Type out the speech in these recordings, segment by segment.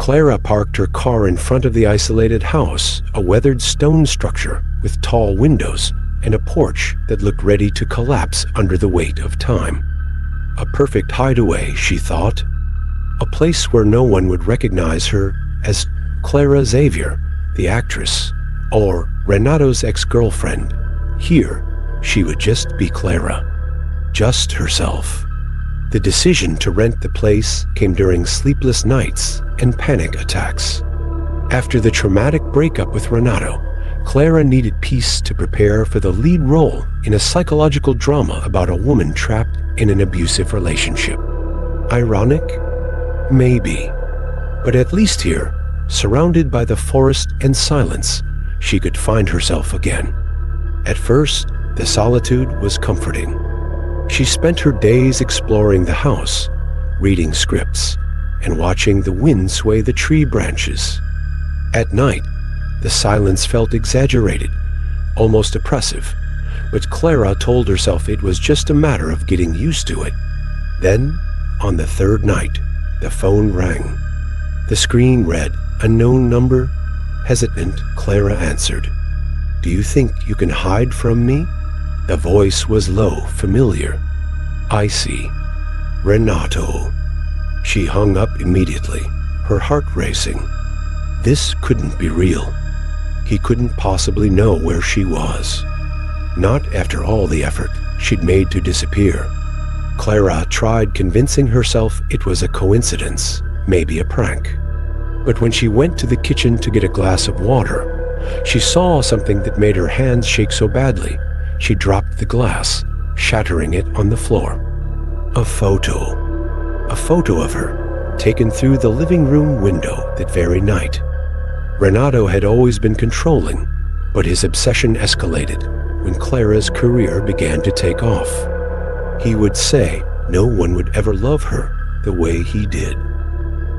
Clara parked her car in front of the isolated house, a weathered stone structure with tall windows and a porch that looked ready to collapse under the weight of time. A perfect hideaway, she thought. A place where no one would recognize her as Clara Xavier, the actress, or Renato's ex-girlfriend. Here, she would just be Clara. Just herself. The decision to rent the place came during sleepless nights and panic attacks. After the traumatic breakup with Renato, Clara needed peace to prepare for the lead role in a psychological drama about a woman trapped in an abusive relationship. Ironic? Maybe. But at least here, surrounded by the forest and silence, she could find herself again. At first, the solitude was comforting. She spent her days exploring the house, reading scripts, and watching the wind sway the tree branches. At night, the silence felt exaggerated, almost oppressive, but Clara told herself it was just a matter of getting used to it. Then, on the third night, the phone rang. The screen read, "Unknown number." Hesitant, Clara answered. "Do you think you can hide from me?" The voice was low, familiar. "I see. Renato." She hung up immediately, her heart racing. This couldn't be real. He couldn't possibly know where she was. Not after all the effort she'd made to disappear. Clara tried convincing herself it was a coincidence, maybe a prank. But when she went to the kitchen to get a glass of water, she saw something that made her hands shake so badly, she dropped the glass, shattering it on the floor. A photo. A photo of her, taken through the living room window that very night. Renato had always been controlling, but his obsession escalated when Clara's career began to take off. He would say no one would ever love her the way he did.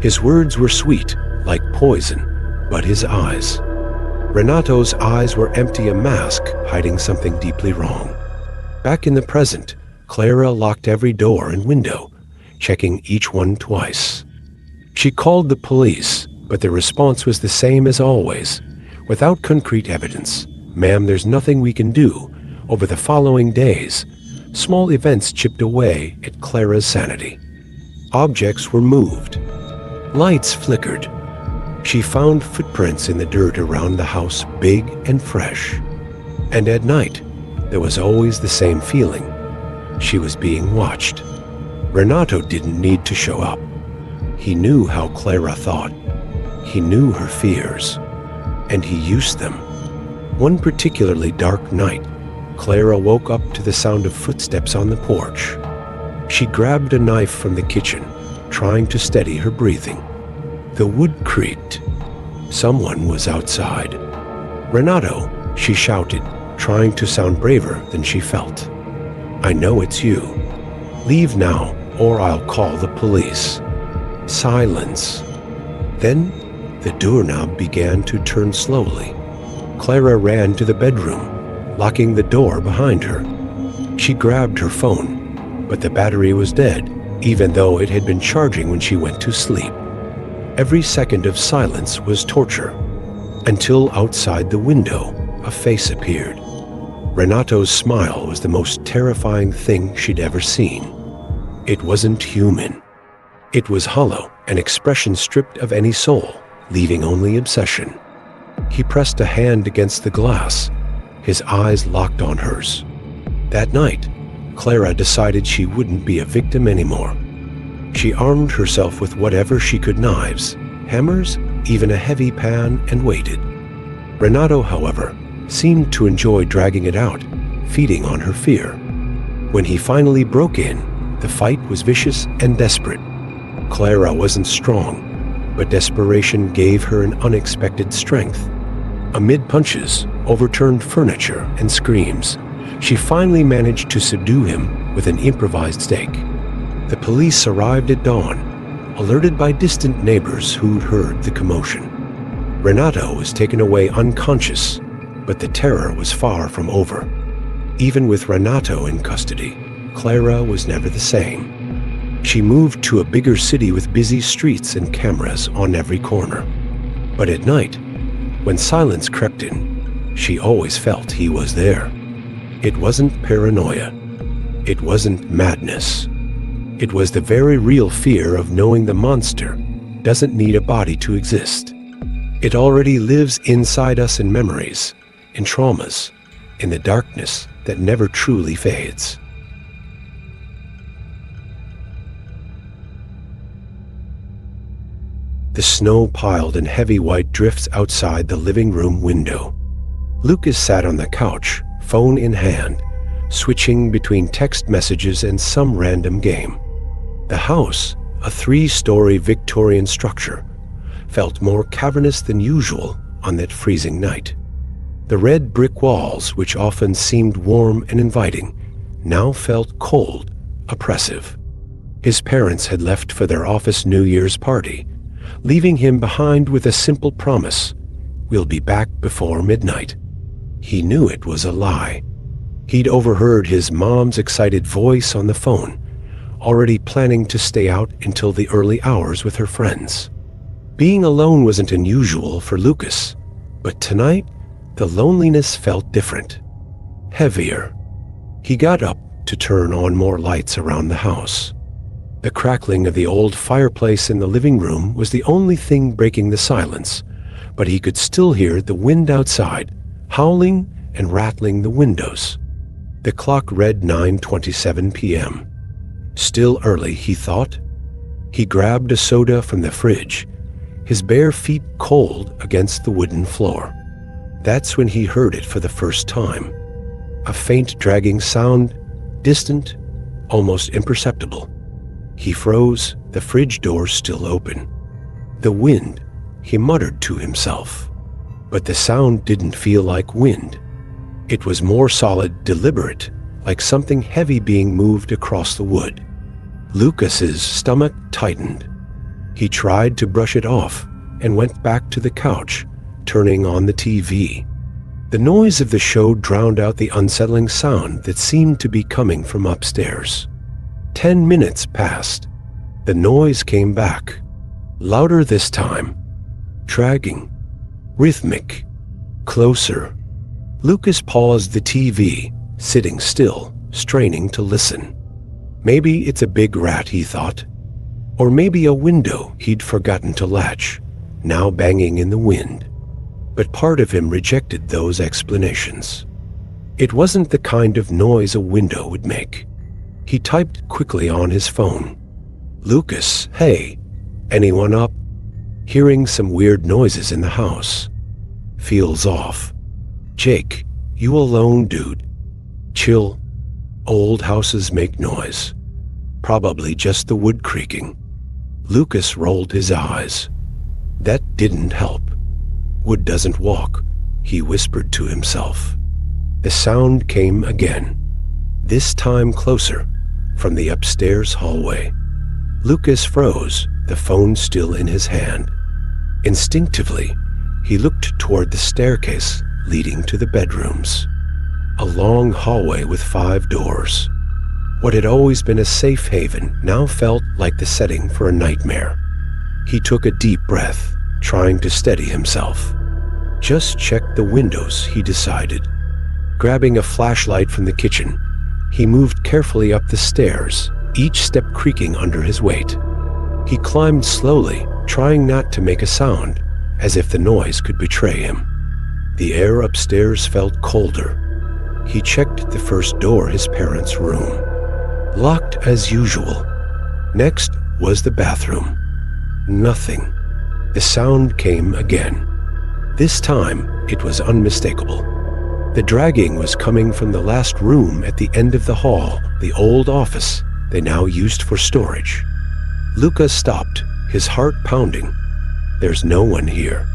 His words were sweet, like poison, but his eyes. Renato's eyes were empty, a mask hiding something deeply wrong. Back in the present, Clara locked every door and window, checking each one twice. She called the police, but the response was the same as always, without concrete evidence. "Ma'am, there's nothing we can do." Over the following days, small events chipped away at Clara's sanity. Objects were moved. Lights flickered. She found footprints in the dirt around the house, big and fresh. And at night, there was always the same feeling. She was being watched. Renato didn't need to show up. He knew how Clara thought. He knew her fears. And he used them. One particularly dark night, Clara woke up to the sound of footsteps on the porch. She grabbed a knife from the kitchen, trying to steady her breathing. The wood creaked. Someone was outside. "Renato," she shouted, trying to sound braver than she felt. "I know it's you. Leave now, or I'll call the police." Silence. Then the doorknob began to turn slowly. Clara ran to the bedroom, locking the door behind her. She grabbed her phone, but the battery was dead, even though it had been charging when she went to sleep. Every second of silence was torture, until outside the window, a face appeared. Renato's smile was the most terrifying thing she'd ever seen. It wasn't human. It was hollow, an expression stripped of any soul, leaving only obsession. He pressed a hand against the glass, his eyes locked on hers. That night, Clara decided she wouldn't be a victim anymore. She armed herself with whatever she could, knives, hammers, even a heavy pan, and waited. Renato, however, seemed to enjoy dragging it out, feeding on her fear. When he finally broke in, the fight was vicious and desperate. Clara wasn't strong, but desperation gave her an unexpected strength. Amid punches, overturned furniture, and screams, she finally managed to subdue him with an improvised stake. The police arrived at dawn, alerted by distant neighbors who'd heard the commotion. Renato was taken away unconscious, but the terror was far from over. Even with Renato in custody, Clara was never the same. She moved to a bigger city with busy streets and cameras on every corner. But at night, when silence crept in, she always felt he was there. It wasn't paranoia. It wasn't madness. It was the very real fear of knowing the monster doesn't need a body to exist. It already lives inside us in memories, in traumas, in the darkness that never truly fades. The snow piled in heavy white drifts outside the living room window. Lucas sat on the couch, phone in hand, switching between text messages and some random game. The house, a 3-story Victorian structure, felt more cavernous than usual on that freezing night. The red brick walls, which often seemed warm and inviting, now felt cold, oppressive. His parents had left for their office New Year's party, leaving him behind with a simple promise: "We'll be back before midnight." He knew it was a lie. He'd overheard his mom's excited voice on the phone, already planning to stay out until the early hours with her friends. Being alone wasn't unusual for Lucas, but tonight, the loneliness felt different, heavier. He got up to turn on more lights around the house. The crackling of the old fireplace in the living room was the only thing breaking the silence, but he could still hear the wind outside, howling and rattling the windows. The clock read 9:27 p.m. Still early, he thought. He grabbed a soda from the fridge, his bare feet cold against the wooden floor. That's when he heard it for the first time. A faint dragging sound, distant, almost imperceptible. He froze, the fridge door still open. The wind, he muttered to himself. But the sound didn't feel like wind. It was more solid, deliberate, like something heavy being moved across the wood. Lucas's stomach tightened. He tried to brush it off and went back to the couch, turning on the TV. The noise of the show drowned out the unsettling sound that seemed to be coming from upstairs. 10 minutes passed. The noise came back, louder this time, dragging, rhythmic, closer. Lucas paused the TV, sitting still, straining to listen. Maybe it's a big rat, he thought. Or maybe a window he'd forgotten to latch, now banging in the wind. But part of him rejected those explanations. It wasn't the kind of noise a window would make. He typed quickly on his phone. "Lucas, hey, anyone up? Hearing some weird noises in the house. Feels off. Jake, you alone, dude? Chill. Old houses make noise. Probably just the wood creaking." Lucas rolled his eyes. That didn't help. "Wood doesn't walk," he whispered to himself. The sound came again, this time closer, from the upstairs hallway. Lucas froze, the phone still in his hand. Instinctively, he looked toward the staircase leading to the bedrooms. A long hallway with 5 doors. What had always been a safe haven now felt like the setting for a nightmare. He took a deep breath, trying to steady himself. Just check the windows, he decided. Grabbing a flashlight from the kitchen, he moved carefully up the stairs, each step creaking under his weight. He climbed slowly, trying not to make a sound, as if the noise could betray him. The air upstairs felt colder. He checked the first door, his parents' room. Locked as usual. Next was the bathroom. Nothing. The sound came again. This time, it was unmistakable. The dragging was coming from the last room at the end of the hall, the old office they now used for storage. Lucas stopped, his heart pounding. "There's no one here.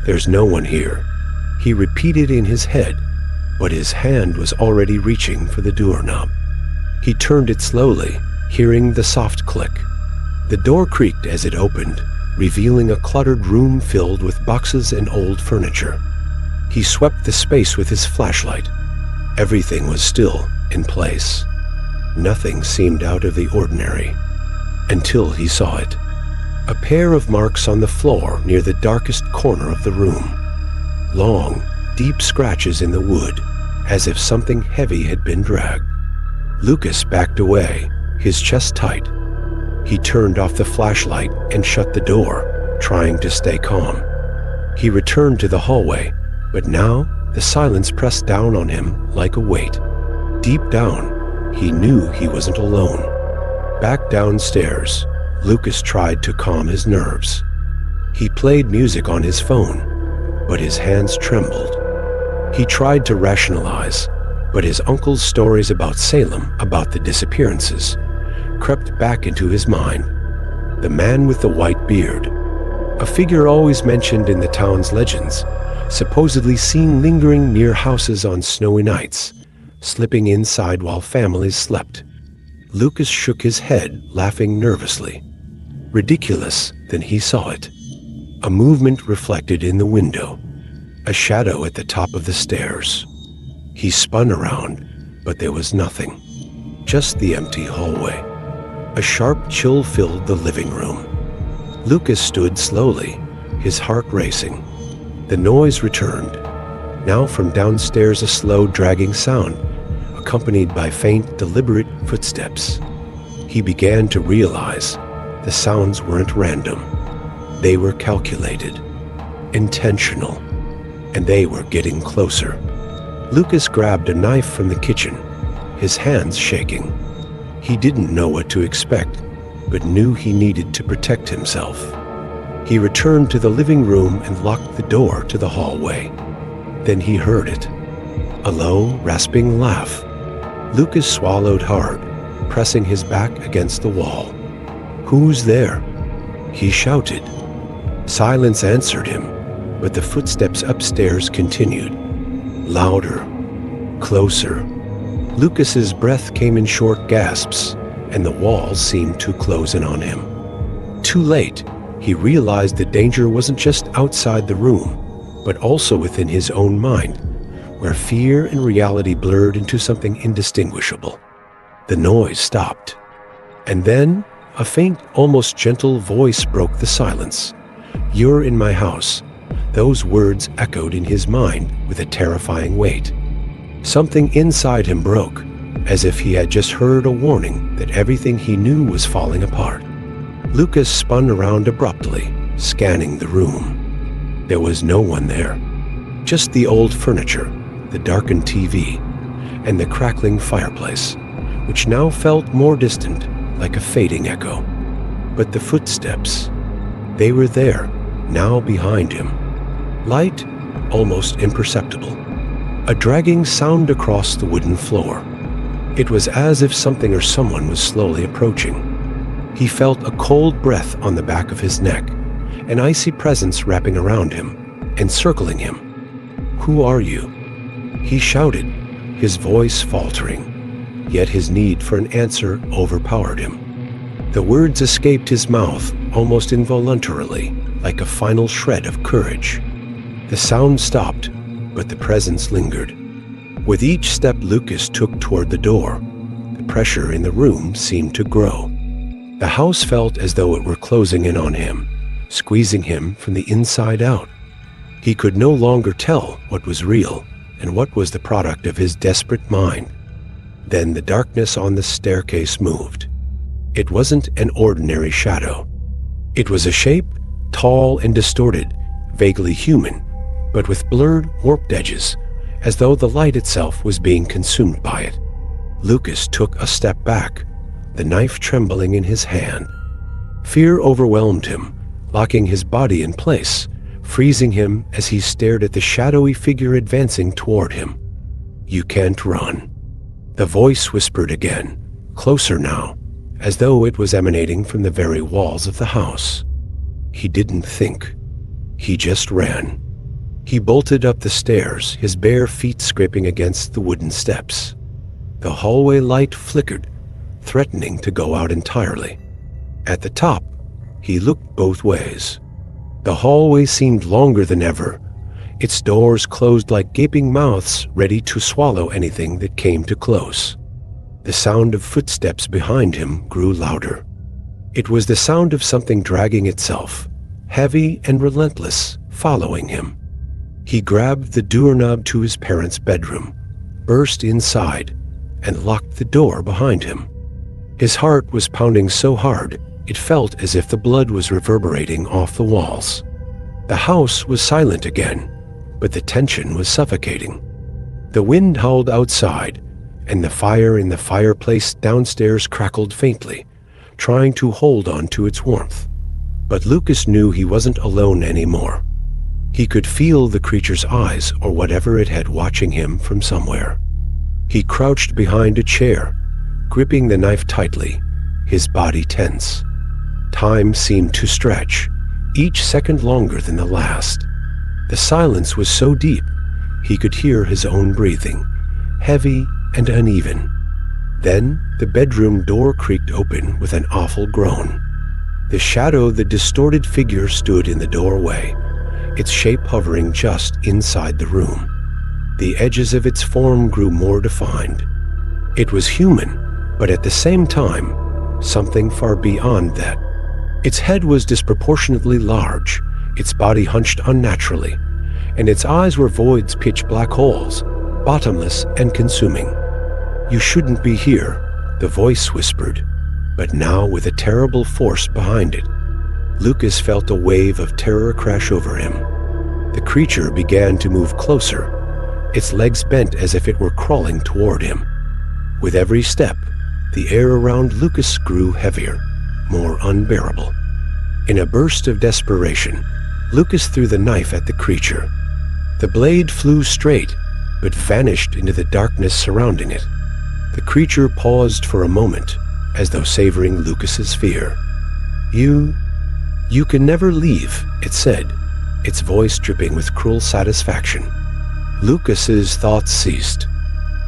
There's no one here," he repeated in his head, but his hand was already reaching for the doorknob. He turned it slowly, hearing the soft click. The door creaked as it opened, revealing a cluttered room filled with boxes and old furniture. He swept the space with his flashlight. Everything was still in place. Nothing seemed out of the ordinary. until he saw it. A pair of marks on the floor near the darkest corner of the room. Long, deep scratches in the wood, as if something heavy had been dragged. Lucas backed away, his chest tight. He turned off the flashlight and shut the door, trying to stay calm. He returned to the hallway, but now the silence pressed down on him like a weight. Deep down, he knew he wasn't alone. Back downstairs, Lucas tried to calm his nerves. He played music on his phone, but his hands trembled. He tried to rationalize, but his uncle's stories about Salem, about the disappearances, crept back into his mind. The man with the white beard, a figure always mentioned in the town's legends, supposedly seen lingering near houses on snowy nights, slipping inside while families slept. Lucas shook his head, laughing nervously. Ridiculous, then he saw it. A movement reflected in the window, a shadow at the top of the stairs. He spun around, but there was nothing, just the empty hallway. A sharp chill filled the living room. Lucas stood slowly, his heart racing. The noise returned, now from downstairs, a slow dragging sound, accompanied by faint, deliberate footsteps. He began to realize the sounds weren't random. They were calculated, intentional, and they were getting closer. Lucas grabbed a knife from the kitchen, his hands shaking. He didn't know what to expect, but knew he needed to protect himself. He returned to the living room and locked the door to the hallway. Then he heard it, a low, rasping laugh. Lucas swallowed hard, pressing his back against the wall. "Who's there?" he shouted. Silence answered him, but the footsteps upstairs continued. Louder, closer. Lucas's breath came in short gasps, and the walls seemed to close in on him. Too late, he realized the danger wasn't just outside the room, but also within his own mind, where fear and reality blurred into something indistinguishable. The noise stopped, and then a faint, almost gentle voice broke the silence. "You're in my house." Those words echoed in his mind with a terrifying weight. Something inside him broke, as if he had just heard a warning that everything he knew was falling apart. Lucas spun around abruptly, scanning the room. There was no one there, just the old furniture, the darkened TV, and the crackling fireplace, which now felt more distant, like a fading echo. But the footsteps, they were there, now behind him. Light, almost imperceptible. A dragging sound across the wooden floor. It was as if something or someone was slowly approaching. He felt a cold breath on the back of his neck, an icy presence wrapping around him, encircling him. "Who are you?" he shouted, his voice faltering, yet his need for an answer overpowered him. The words escaped his mouth almost involuntarily, like a final shred of courage. The sound stopped, but the presence lingered. With each step Lucas took toward the door, the pressure in the room seemed to grow. The house felt as though it were closing in on him, squeezing him from the inside out. He could no longer tell what was real and what was the product of his desperate mind. Then the darkness on the staircase moved. It wasn't an ordinary shadow. It was a shape, tall and distorted, vaguely human, but with blurred, warped edges, as though the light itself was being consumed by it. Lucas took a step back, the knife trembling in his hand. Fear overwhelmed him, locking his body in place, freezing him as he stared at the shadowy figure advancing toward him. "You can't run." The voice whispered again, closer now, as though it was emanating from the very walls of the house. He didn't think. He just ran. He bolted up the stairs, his bare feet scraping against the wooden steps. The hallway light flickered, threatening to go out entirely. At the top, he looked both ways. The hallway seemed longer than ever, its doors closed like gaping mouths ready to swallow anything that came too close. The sound of footsteps behind him grew louder. It was the sound of something dragging itself, heavy and relentless, following him. He grabbed the doorknob to his parents' bedroom, burst inside, and locked the door behind him. His heart was pounding so hard, it felt as if the blood was reverberating off the walls. The house was silent again, but the tension was suffocating. The wind howled outside, and the fire in the fireplace downstairs crackled faintly, trying to hold on to its warmth. But Lucas knew he wasn't alone anymore. He could feel the creature's eyes or whatever it had watching him from somewhere. He crouched behind a chair, gripping the knife tightly, his body tense. Time seemed to stretch, each second longer than the last. The silence was so deep, he could hear his own breathing, heavy and uneven. Then the bedroom door creaked open with an awful groan. The shadow of the distorted figure stood in the doorway, its shape hovering just inside the room. The edges of its form grew more defined. It was human, but at the same time, something far beyond that. Its head was disproportionately large, its body hunched unnaturally, and its eyes were voids pitch black holes, bottomless and consuming. "You shouldn't be here," the voice whispered, but now with a terrible force behind it. Lucas felt a wave of terror crash over him. The creature began to move closer, its legs bent as if it were crawling toward him. With every step, the air around Lucas grew heavier, more unbearable. In a burst of desperation, Lucas threw the knife at the creature. The blade flew straight, but vanished into the darkness surrounding it. The creature paused for a moment, as though savoring Lucas's fear. You can never leave," it said, its voice dripping with cruel satisfaction. Lucas's thoughts ceased.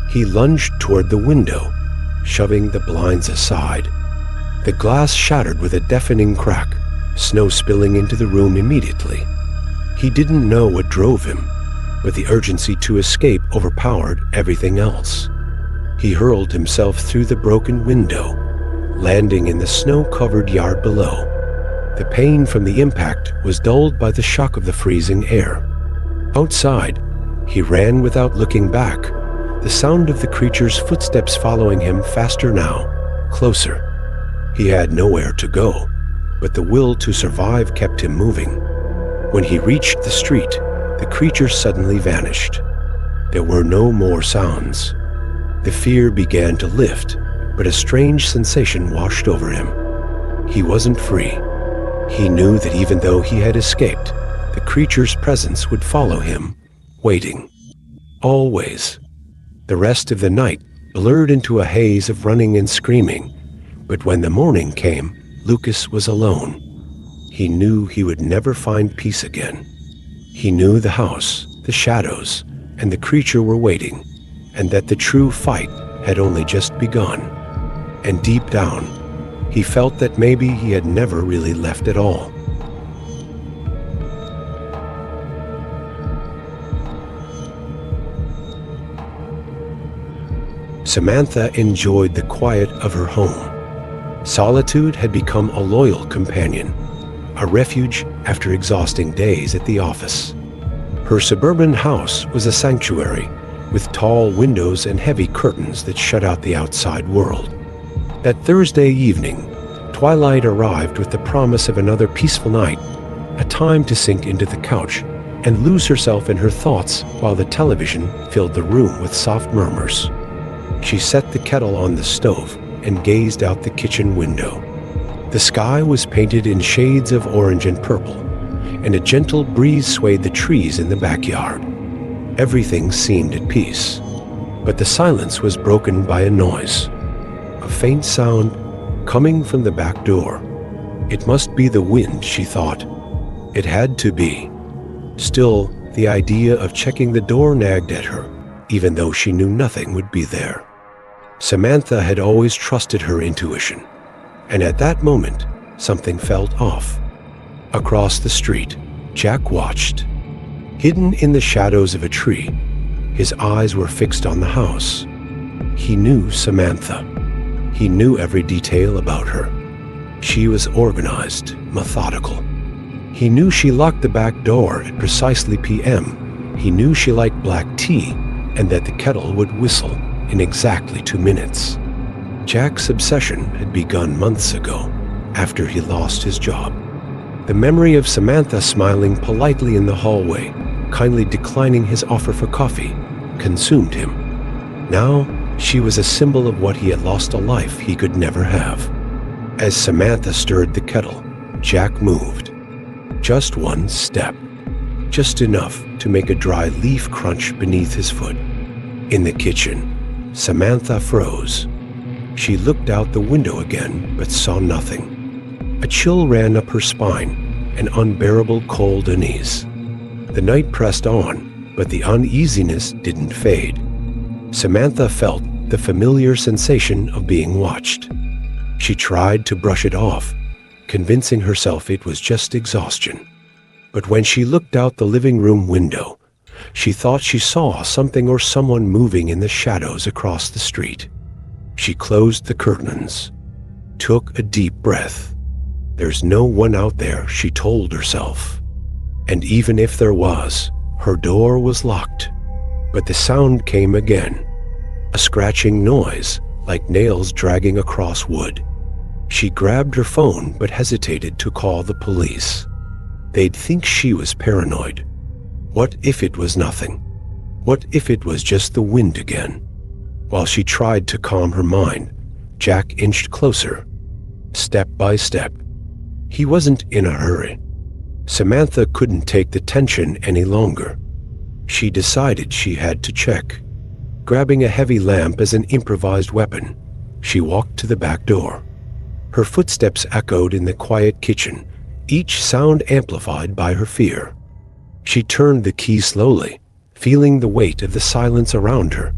He lunged toward the window, shoving the blinds aside. The glass shattered with a deafening crack, snow spilling into the room immediately. He didn't know what drove him, but the urgency to escape overpowered everything else. He hurled himself through the broken window, landing in the snow-covered yard below. The pain from the impact was dulled by the shock of the freezing air. Outside, he ran without looking back, the sound of the creature's footsteps following him faster now, closer. He had nowhere to go, but the will to survive kept him moving. When he reached the street, the creature suddenly vanished. There were no more sounds. The fear began to lift, but a strange sensation washed over him. He wasn't free. He knew that even though he had escaped, the creature's presence would follow him, waiting. Always. The rest of the night blurred into a haze of running and screaming, but when the morning came, Lucas was alone. He knew he would never find peace again. He knew the house, the shadows, and the creature were waiting, and that the true fight had only just begun. And deep down, he felt that maybe he had never really left at all. Samantha enjoyed the quiet of her home. Solitude had become a loyal companion, a refuge after exhausting days at the office. Her suburban house was a sanctuary, with tall windows and heavy curtains that shut out the outside world. That Thursday evening, twilight arrived with the promise of another peaceful night, a time to sink into the couch and lose herself in her thoughts while the television filled the room with soft murmurs. She set the kettle on the stove and gazed out the kitchen window. The sky was painted in shades of orange and purple, and a gentle breeze swayed the trees in the backyard. Everything seemed at peace, but the silence was broken by a noise. A faint sound coming from the back door. It must be the wind, she thought. It had to be. Still, the idea of checking the door nagged at her, even though she knew nothing would be there. Samantha had always trusted her intuition, and at that moment, something felt off. Across the street, Jack watched. Hidden in the shadows of a tree, his eyes were fixed on the house. He knew Samantha. He knew every detail about her. She was organized, methodical. He knew she locked the back door at precisely p.m. He knew she liked black tea and that the kettle would whistle in exactly 2 minutes. Jack's obsession had begun months ago, after he lost his job. The memory of Samantha smiling politely in the hallway, kindly declining his offer for coffee, consumed him. Now, she was a symbol of what he had lost, a life he could never have. As Samantha stirred the kettle, Jack moved. Just one step. Just enough to make a dry leaf crunch beneath his foot. In the kitchen, Samantha froze. She looked out the window again, but saw nothing. A chill ran up her spine, an unbearable cold unease. The night pressed on, but the uneasiness didn't fade. Samantha felt the familiar sensation of being watched. She tried to brush it off, convincing herself it was just exhaustion. But when she looked out the living room window, she thought she saw something or someone moving in the shadows across the street. She closed the curtains, took a deep breath. There's no one out there, she told herself. And even if there was, her door was locked. But the sound came again, a scratching noise like nails dragging across wood. She grabbed her phone but hesitated to call the police. They'd think she was paranoid. What if it was nothing? What if it was just the wind again? While she tried to calm her mind, Jack inched closer, step by step. He wasn't in a hurry. Samantha couldn't take the tension any longer. She decided she had to check. Grabbing a heavy lamp as an improvised weapon, she walked to the back door. Her footsteps echoed in the quiet kitchen, each sound amplified by her fear. She turned the key slowly, feeling the weight of the silence around her.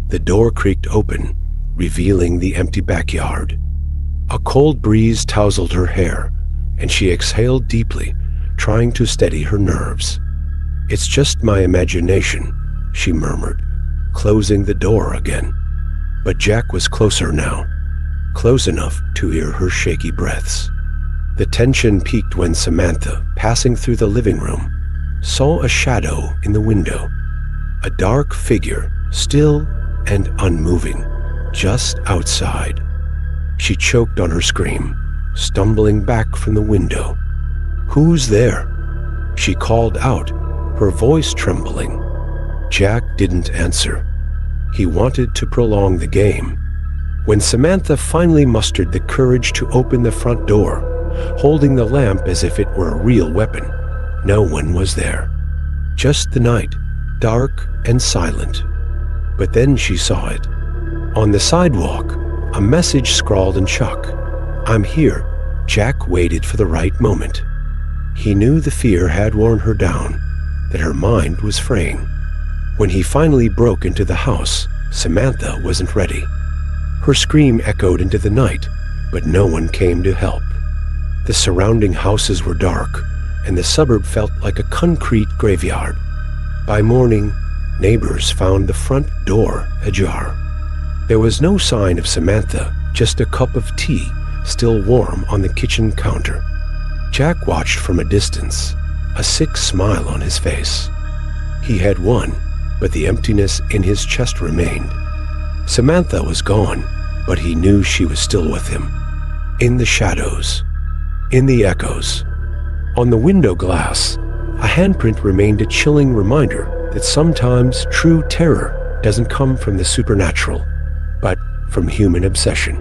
The door creaked open, revealing the empty backyard. A cold breeze tousled her hair, and she exhaled deeply, trying to steady her nerves. "It's just my imagination," she murmured, closing the door again. But Jack was closer now, close enough to hear her shaky breaths. The tension peaked when Samantha, passing through the living room, saw a shadow in the window. A dark figure, still and unmoving, just outside. She choked on her scream, stumbling back from the window. "Who's there?" She called out, her voice trembling. Jack didn't answer. He wanted to prolong the game. When Samantha finally mustered the courage to open the front door, holding the lamp as if it were a real weapon, no one was there. Just the night, dark and silent. But then she saw it. On the sidewalk, a message scrawled in chalk. "I'm here." Jack waited for the right moment. He knew the fear had worn her down, that her mind was fraying. When he finally broke into the house, Samantha wasn't ready. Her scream echoed into the night, but no one came to help. The surrounding houses were dark, and the suburb felt like a concrete graveyard. By morning, neighbors found the front door ajar. There was no sign of Samantha, just a cup of tea still warm on the kitchen counter. Jack watched from a distance, a sick smile on his face. He had won, but the emptiness in his chest remained. Samantha was gone, but he knew she was still with him. In the shadows, in the echoes. On the window glass, a handprint remained, a chilling reminder that sometimes true terror doesn't come from the supernatural, but from human obsession.